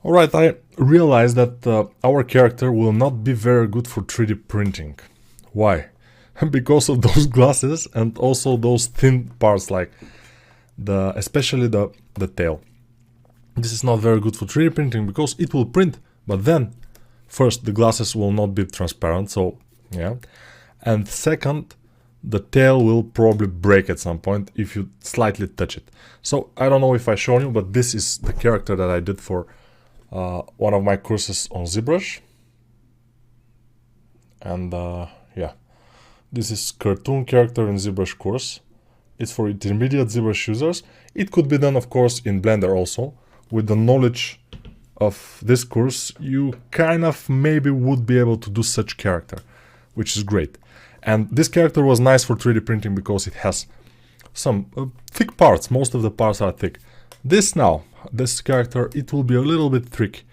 Alright, I realized that our character will not be very good for 3D printing. Why? Because of those glasses and also those thin parts, like especially the tail. This is not very good for 3D printing because it will print, but then first the glasses will not be transparent, so yeah. And second, the tail will probably break at some point if you slightly touch it. So I don't know if I shown you, but this is the character that I did for one of my courses on ZBrush. And yeah, this is cartoon character in ZBrush course. It's for intermediate ZBrush users. It could be done, of course, in Blender also. With the knowledge of this course, you kind of maybe would be able to do such character, which is great. And this character was nice for 3D printing because it has some thick parts. Most of the parts are thick. This character, it will be a little bit tricky.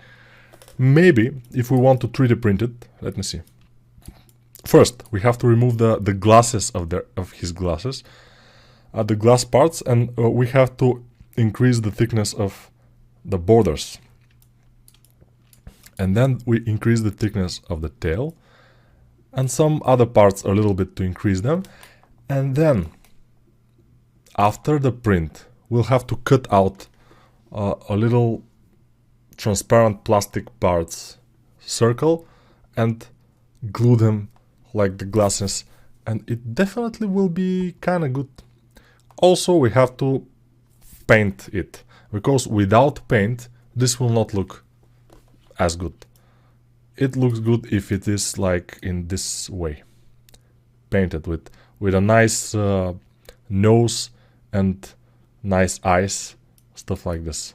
Maybe if we want to 3D print it, let me see. First, we have to remove the glasses of his glasses, the glass parts, and we have to increase the thickness of the borders. And then we increase the thickness of the tail and some other parts a little bit to increase them. And then after the print, we'll have to cut out a little transparent plastic parts circle and glue them like the glasses, and it definitely will be kind of good. Also, we have to paint it, because without paint this will not look as good. It looks good if it is like in this way, painted with a nice nose and nice eyes, stuff like this.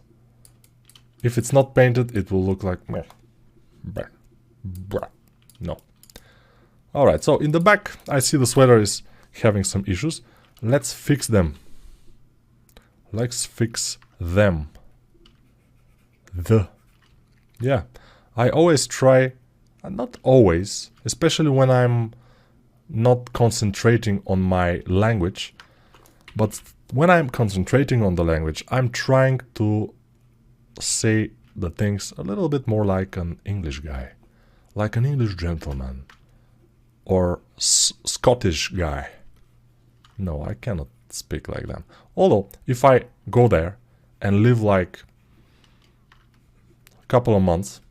If it's not painted, it will look like meh. Brah. Brah. No. Alright, so in the back I see the sweater is having some issues. Let's fix them. Let's fix them. Yeah, I always try, not always, especially when I'm not concentrating on my language, but when I'm concentrating on the language, I'm trying to say the things a little bit more like an English guy, like an English gentleman, or Scottish guy. No, I cannot speak like them. Although, if I go there and live like a couple of months,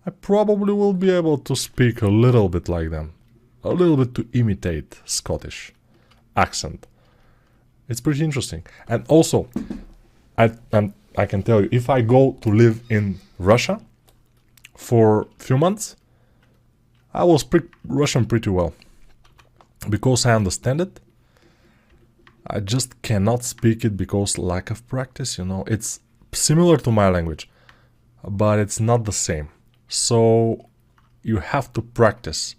I probably will be able to speak a little bit like them. A little bit to imitate Scottish accent. It's pretty interesting. And also, I can tell you, if I go to live in Russia for a few months, I will speak Russian pretty well. Because I understand it, I just cannot speak it because lack of practice, you know. It's similar to my language, but it's not the same. So you have to practice.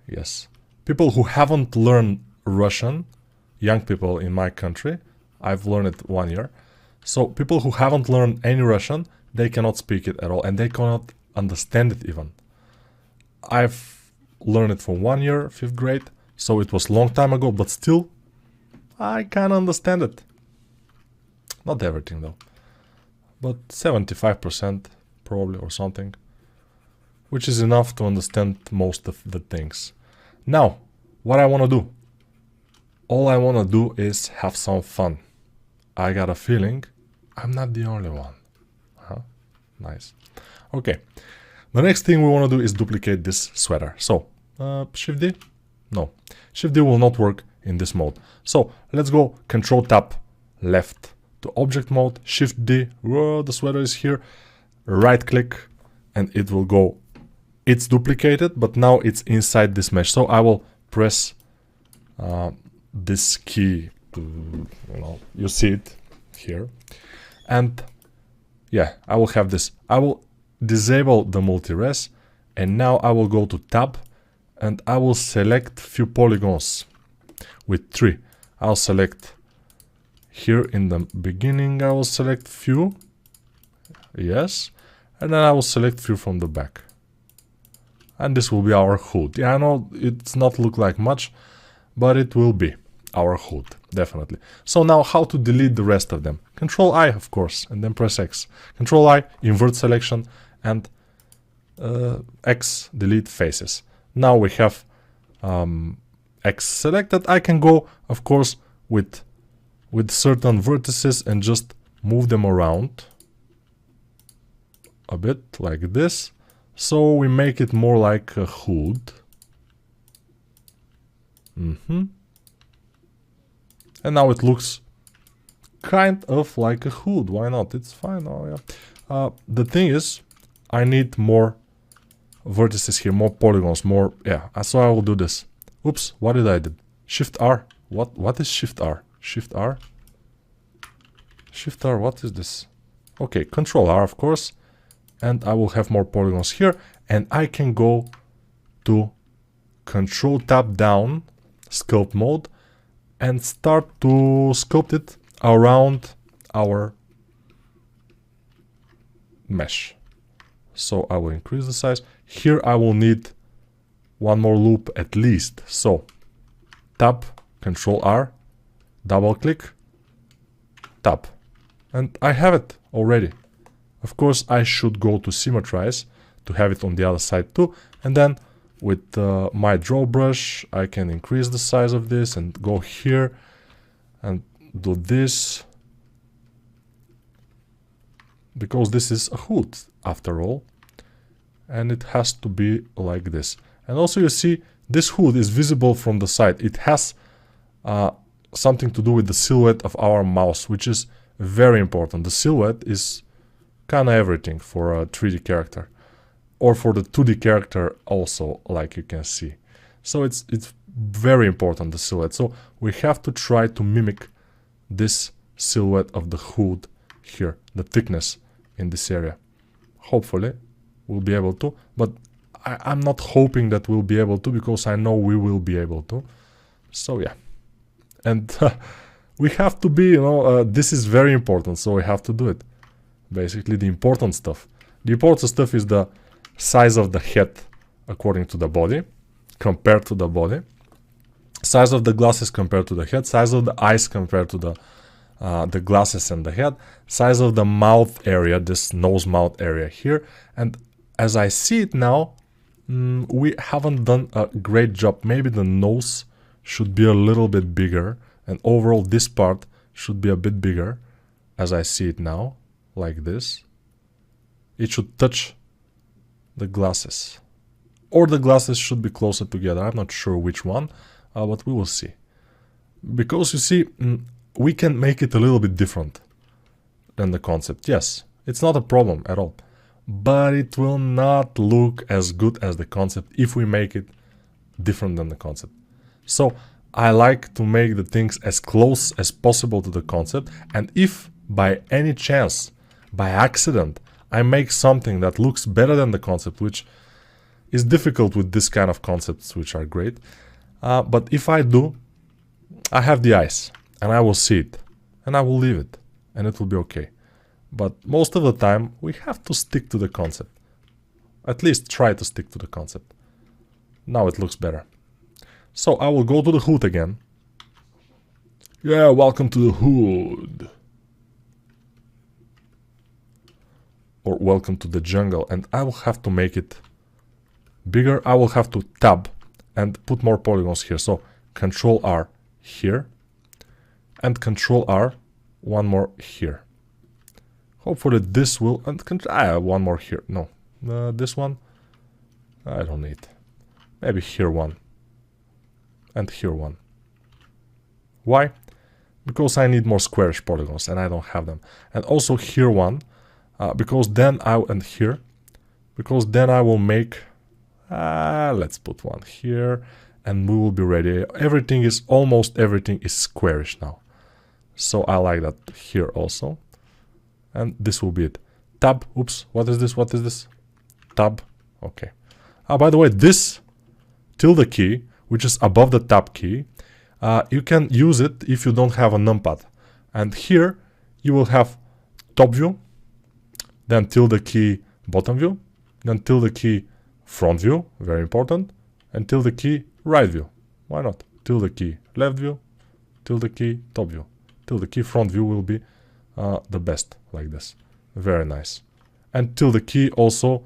Yes. People who haven't learned Russian, young people in my country, I've learned it 1 year. So people who haven't learned any Russian, they cannot speak it at all, and they cannot understand it even. I've learned it for 1 year, 5th grade, so it was a long time ago, but still, I can understand it. Not everything though, but 75% probably or something, which is enough to understand most of the things. Now, what I want to do? All I want to do is have some fun. I got a feeling I'm not the only one. Huh? Nice. Okay. The next thing we want to do is duplicate this sweater. So, Shift D? No. Shift D will not work in this mode. So, let's go Control Tab left to object mode, Shift D, whoa, the sweater is here, right click, and it will go. It's duplicated, but now it's inside this mesh. So I will press this key to, you see it here. And yeah, I will have this. I will disable the multi-res, and now I will go to tab and I will select few polygons with 3. I'll select here in the beginning, I will select few, yes, and then I will select few from the back. And this will be our hood. Yeah, I know it's not look like much, but it will be our hood, definitely. So now how to delete the rest of them? Control I, of course, and then press X. Control I, invert selection, and X, delete faces. Now we have X selected. I can go, of course, with certain vertices and just move them around a bit like this. So we make it more like a hood. And now it looks kind of like a hood. Why not? It's fine. Oh yeah. The thing is, I need more vertices here, more polygons, more. Yeah. So I will do this. Oops. What did I do? Shift R. What is Shift R? Shift R. Shift R. What is this? Okay. Control R, of course. And I will have more polygons here, and I can go to Control Tab down, Sculpt mode, and start to sculpt it around our mesh. So I will increase the size. Here I will need one more loop at least. So Tab, Control R, double click, Tab, and I have it already. Of course, I should go to Symmetrize to have it on the other side too. And then with my draw brush, I can increase the size of this and go here and do this. Because this is a hood after all. And it has to be like this. And also you see, this hood is visible from the side. It has something to do with the silhouette of our mouse, which is very important. The silhouette is kind of everything for a 3D character, or for the 2D character also, like you can see. So it's very important, the silhouette. So we have to try to mimic this silhouette of the hood here, the thickness in this area. Hopefully we'll be able to, but I'm not hoping that we'll be able to, because I know we will be able to. So yeah, and we have to be, this is very important, so we have to do it. Basically the important stuff. The important stuff is the size of the head according to the body, compared to the body. Size of the glasses compared to the head. Size of the eyes compared to the glasses and the head. Size of the mouth area, this nose-mouth area here. And as I see it now, we haven't done a great job. Maybe the nose should be a little bit bigger. And overall this part should be a bit bigger, as I see it now. Like this. It should touch the glasses, or the glasses should be closer together. I'm not sure which one, but we will see. Because you see, we can make it a little bit different than the concept. Yes, it's not a problem at all, but it will not look as good as the concept if we make it different than the concept. So I like to make the things as close as possible to the concept, and if by any chance, by accident, I make something that looks better than the concept, which is difficult with this kind of concepts, which are great. But if I do, I have the eyes, and I will see it, and I will leave it, and it will be okay. But most of the time, we have to stick to the concept. At least try to stick to the concept. Now it looks better. So I will go to the hood again. Yeah, welcome to the hood. Or welcome to the jungle, and I will have to make it bigger. I will have to tab and put more polygons here. So Control R here, and Control R one more here. Hopefully this will, and one more here. No, this one I don't need. Maybe here one, and here one. Why? Because I need more squarish polygons, and I don't have them. And also here one. Because then I will make, let's put one here, and we will be ready. Almost everything is squarish now. So I like that here also. And this will be it. Tab, oops, what is this? Tab, okay. By the way, this tilde key, which is above the tab key, you can use it if you don't have a numpad. And here you will have top view, then tilde key bottom view, then tilde key front view, very important, and tilde key right view. Why not? Tilde key left view, tilde key top view. Tilde key front view will be the best, like this. Very nice. And tilde key also,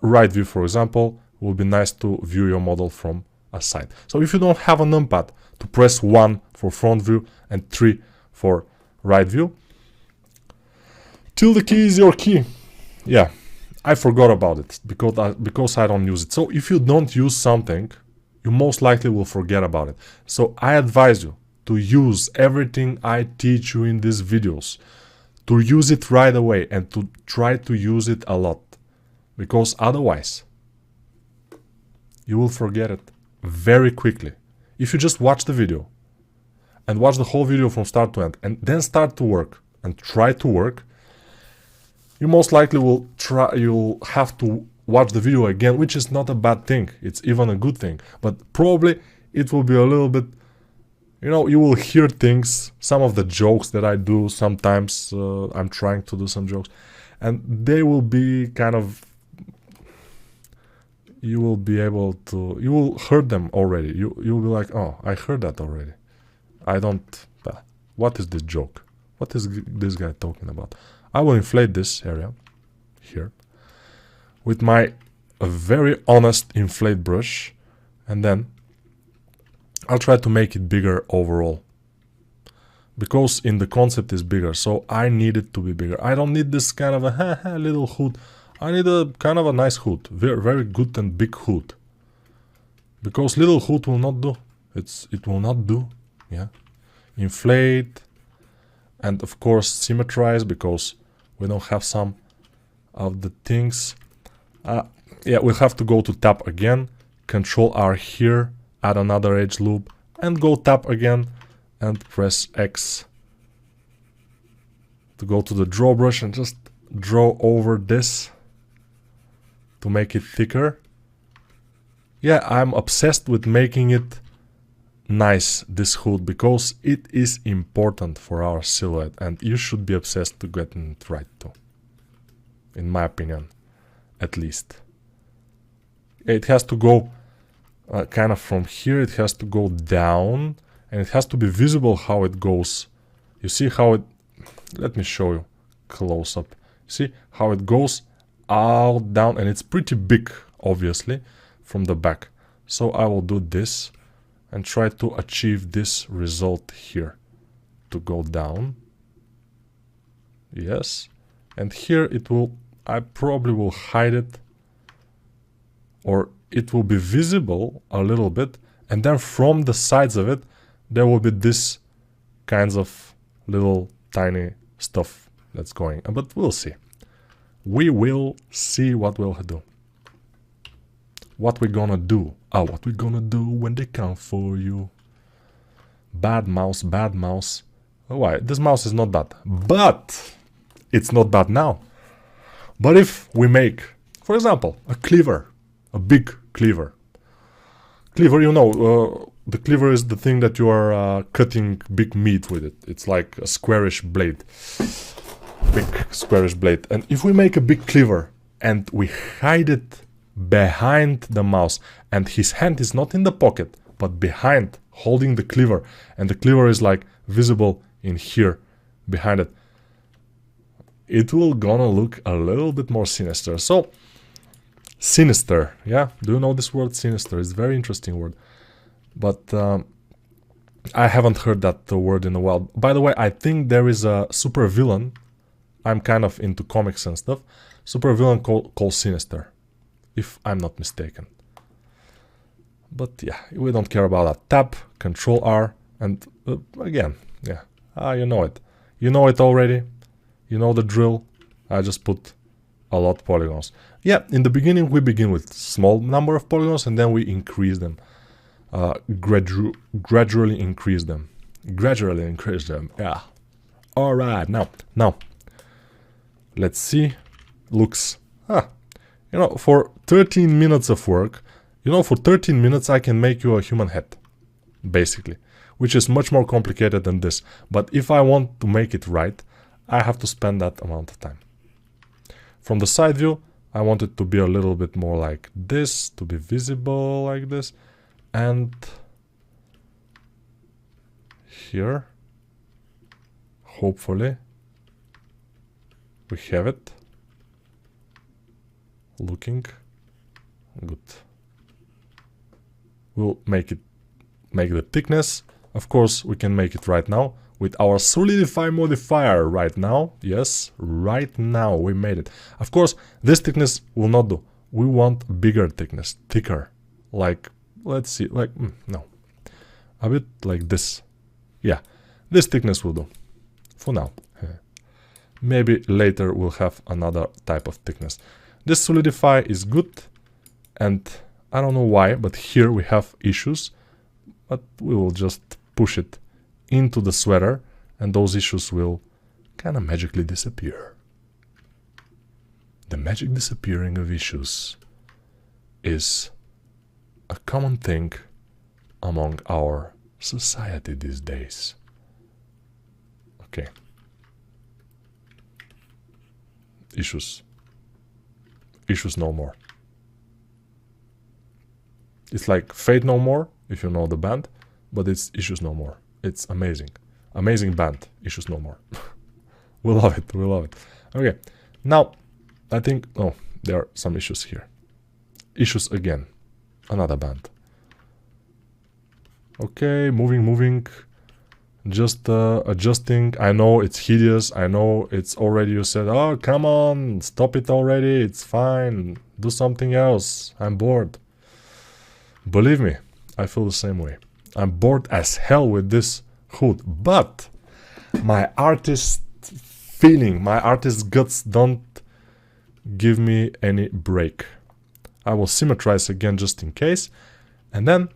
right view for example, will be nice to view your model from a side. So if you don't have a numpad to press 1 for front view and 3 for right view, tilde key is your key. Yeah, I forgot about it because I don't use it. So if you don't use something, you most likely will forget about it. So I advise you to use everything I teach you in these videos, to use it right away and to try to use it a lot, because otherwise you will forget it very quickly. If you just watch the video and watch the whole video from start to end and then start to work and try to work, you most likely you'll have to watch the video again, which is not a bad thing. It's even a good thing. But probably it will be a little bit, you will hear things, some of the jokes that I do sometimes. I'm trying to do some jokes, and they will be kind of, you will be able to, you will heard them already. You'll be like, oh, I heard that already. I don't, what is this joke? What is this guy talking about? I will inflate this area here with my very honest inflate brush, and then I'll try to make it bigger overall, because in the concept is bigger, so I need it to be bigger. I don't need this kind of a little hood. I need a kind of a nice hood, very good and big hood, because little hood will not do. It will not do. Yeah, inflate, and of course symmetrize, because we don't have some of the things. Yeah, we'll have to go to tap again, Control R here, add another edge loop, and go tap again and press X to go to the draw brush and just draw over this to make it thicker. Yeah, I'm obsessed with making it nice, this hood, because it is important for our silhouette, and you should be obsessed to getting it right too, in my opinion, at least. It has to go kind of from here, it has to go down, and it has to be visible how it goes. You see how it, let me show you close up. See how it goes out, down, and it's pretty big, obviously, from the back. So I will do this and try to achieve this result here, to go down. Yes, and here it will, I probably will hide it, or it will be visible a little bit, and then from the sides of it there will be this kinds of little tiny stuff that's going, but we'll see. We will see what we'll do. What we're gonna do. What we're gonna do when they come for you. Bad mouse, bad mouse. Oh, why? This mouse is not bad. But it's not bad now. But if we make, for example, a cleaver, a big cleaver. Cleaver, the cleaver is the thing that you are cutting big meat with it. It's like a squarish blade. Big squarish blade. And if we make a big cleaver and we hide it behind the mouse, and his hand is not in the pocket but behind, holding the cleaver, and the cleaver is like visible in here behind it, it will gonna look a little bit more sinister. So sinister, yeah, do you know this word sinister? It's a very interesting word, but I haven't heard that word in a while. By the way, I think there is a super villain, I'm kind of into comics and stuff, super villain called Sinister, if I'm not mistaken. But yeah, we don't care about that. Tap, Control R, and again, yeah, you know it. You know it already. You know the drill. I just put a lot of polygons. Yeah, in the beginning we begin with small number of polygons, and then we increase them. Gradually increase them. Gradually increase them, yeah. Alright, now, let's see. Looks, for 13 minutes of work, for 13 minutes I can make you a human head, basically, which is much more complicated than this. But if I want to make it right, I have to spend that amount of time. From the side view, I want it to be a little bit more like this, to be visible like this, and here, hopefully, We have it. Looking good. We'll make the thickness. Of course, we can make it right now with our solidify modifier right now. Yes, right now we made it. Of course, this thickness will not do. We want bigger thickness, thicker. Like, let's see, like, no. A bit like this. Yeah, this thickness will do. For now. Maybe later we'll have another type of thickness. This solidify is good. And I don't know why, but here we have issues. But we will just push it into the sweater. And those issues will kind of magically disappear. The magic disappearing of issues is a common thing among our society these days. Okay. Issues. Issues no more. It's like Fate No More, if you know the band, but it's Issues No More. It's amazing. Amazing band, Issues No More. We love it, we love it. Okay, now, I think, oh, there are some issues here. Issues again. Another band. Okay, moving. Just adjusting. I know it's hideous. I know it's already, you said, oh, come on, stop it already. It's fine. Do something else. I'm bored. Believe me, I feel the same way. I'm bored as hell with this hood. But my artist feeling, my artist guts don't give me any break. I will symmetrize again just in case. And then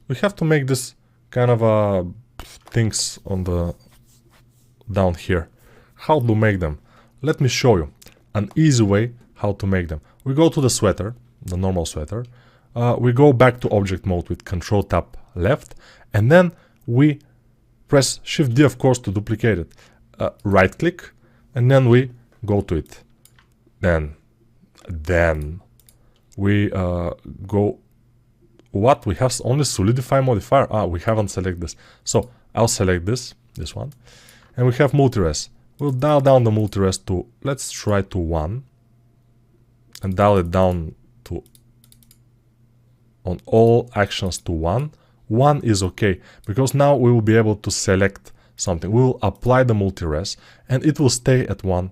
we have to make this kind of things on the down here. How to make them? Let me show you an easy way how to make them. We go to the sweater, the normal sweater. We go back to object mode with Control Tab left, and then we press Shift D, of course, to duplicate it. Right click, and then we go to it. Then we go. What? We have only solidify modifier. We haven't selected this. So I'll select this one. And we have multi-res. We'll dial down the multi-res to, let's try to 1. And dial it down to, on all actions to 1. 1 is okay, because now we will be able to select something. We will apply the multi-res, and it will stay at 1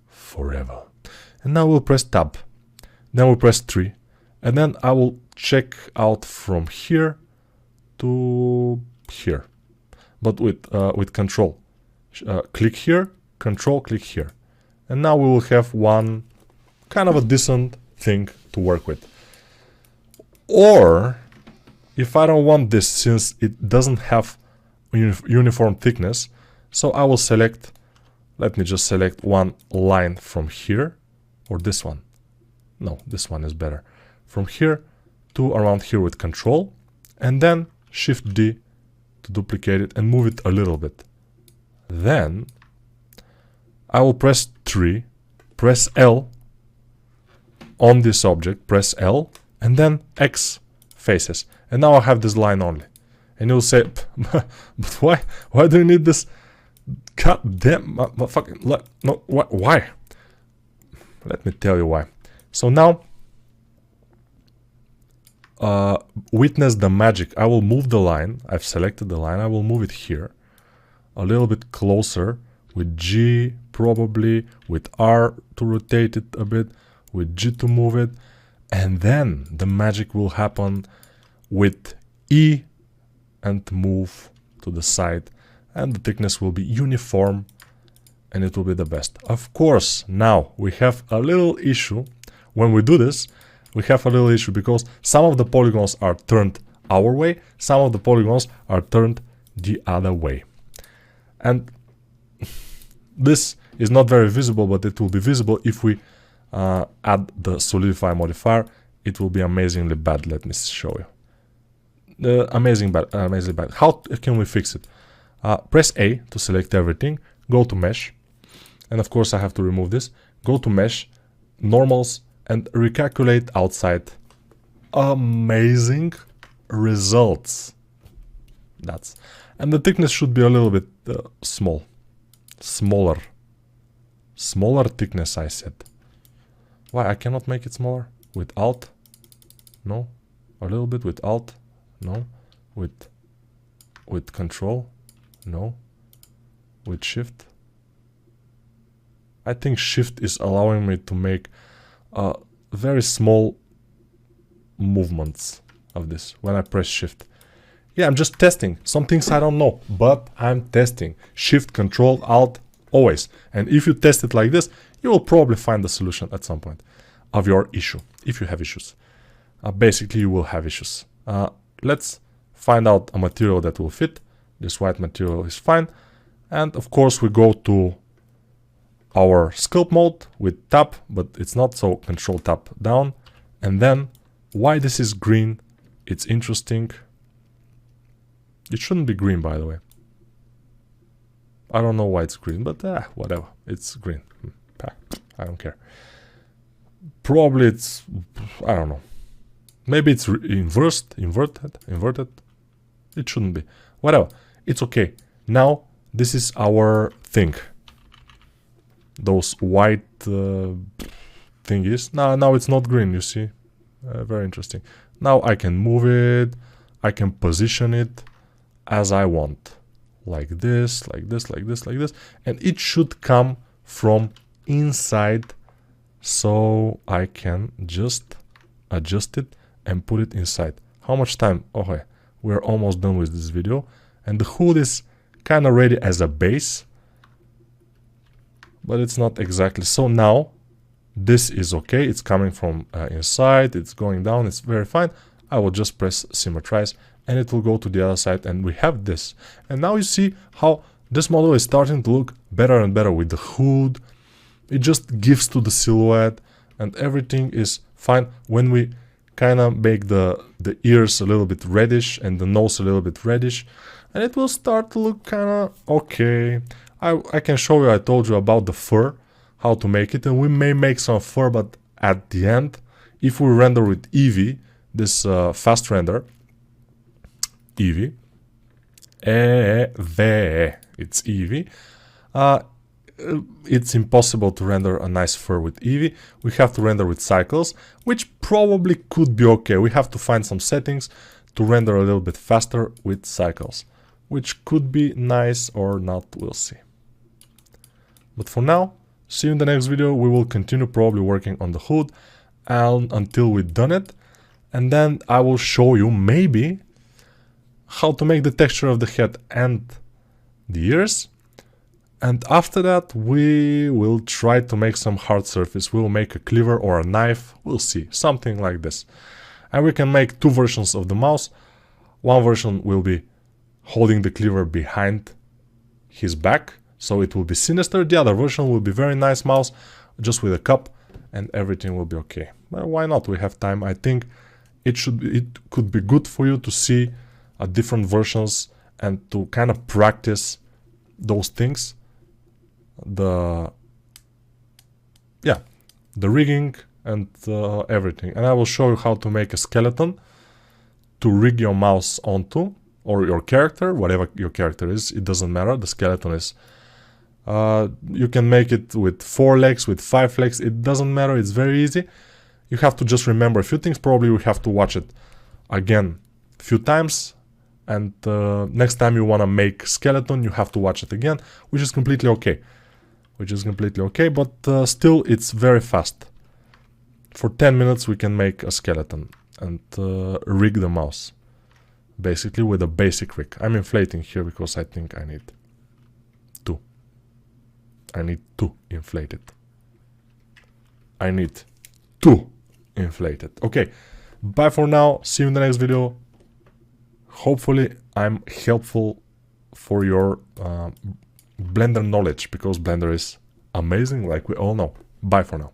forever. And now we'll press Tab. Then we'll press 3. And then I will check out from here to here, but with Control. Click here, Control, click here. And now we will have one kind of a decent thing to work with. Or, if I don't want this, since it doesn't have uniform thickness, so I will select, let me just select one line from here, or this one. No, this one is better. From here to around here with Control, and then Shift D to duplicate it and move it a little bit. Then I will press 3, press L on this object, press L, and then X faces. And now I have this line only. And you'll say, but why? Why do you need this? God damn, fucking, no, why? Let me tell you why. So now, witness the magic. I will move the line. I've selected the line. I will move it here a little bit closer with G, probably with R to rotate it a bit, with G to move it, and then the magic will happen with E and move to the side, and the thickness will be uniform and it will be the best. Of course, now we have a little issue. When we do this, we have a little issue because some of the polygons are turned our way, some of the polygons are turned the other way. And this is not very visible, but it will be visible if we add the solidify modifier. It will be amazingly bad. Let me show you. Amazingly bad. How can we fix it? Press A to select everything, go to mesh, and of course I have to remove this. Go to mesh, normals, and recalculate outside. Amazing results. That's, and the thickness should be a little bit smaller thickness, I said. Why I cannot make it smaller? With Alt? No. A little bit with Alt? No. With Control? No. With Shift? I think Shift is allowing me to make very small movements of this when I press Shift. Yeah, I'm just testing. Some things I don't know, but I'm testing. Shift, Control, Alt, always. And if you test it like this, you will probably find the solution at some point of your issue, if you have issues. Basically, you will have issues. Let's find out a material that will fit. This white material is fine. And of course, we go to our sculpt mode with tap, but it's not, so Control tap down. And then, why this is green, it's interesting. It shouldn't be green, by the way. I don't know why it's green, but whatever. It's green. I don't care. Probably it's, I don't know. Maybe it's inverted. It shouldn't be. Whatever. It's okay. Now, this is our thing. Those white thingies. Now it's not green, you see. Very interesting. Now I can move it. I can position it as I want. Like this, like this, like this, like this. And it should come from inside. So I can just adjust it and put it inside. How much time? Okay, we're almost done with this video. And the hood is kind of ready as a base. But it's not exactly. So now this is okay. It's coming from inside. It's going down. It's very fine. I will just press symmetrize and it will go to the other side. And we have this. And now you see how this model is starting to look better and better with the hood. It just gives to the silhouette and everything is fine. When we kind of make the ears a little bit reddish and the nose a little bit reddish, and it will start to look kind of okay. I can show you, I told you about the fur, how to make it, and we may make some fur, but at the end, if we render with Eevee, this fast render, Eevee, it's Eevee, it's impossible to render a nice fur with Eevee. We have to render with cycles, which probably could be okay. We have to find some settings to render a little bit faster with cycles, which could be nice or not, we'll see. But for now, see you in the next video. We will continue probably working on the hood and until we've done it. And then I will show you maybe how to make the texture of the head and the ears. And after that, we will try to make some hard surface. We'll make a cleaver or a knife. We'll see, something like this. And we can make two versions of the mouse. One version will be holding the cleaver behind his back, so it will be sinister. The other version will be very nice mouse, just with a cup, and everything will be okay. Well, why not? We have time. I think it could be good for you to see different versions and to kind of practice those things. The rigging and everything. And I will show you how to make a skeleton to rig your mouse onto, or your character, whatever your character is, it doesn't matter. The skeleton is you can make it with 4 legs, with 5 legs, it doesn't matter, it's very easy. You have to just remember a few things. Probably we have to watch it again a few times, and next time you want to make skeleton, you have to watch it again, which is completely okay. But still it's very fast. For 10 minutes we can make a skeleton and rig the mouse, basically with a basic rig. I'm inflating here because I think I need to inflate it. Okay, bye for now. See you in the next video. Hopefully I'm helpful for your Blender knowledge, because Blender is amazing, like we all know. Bye for now.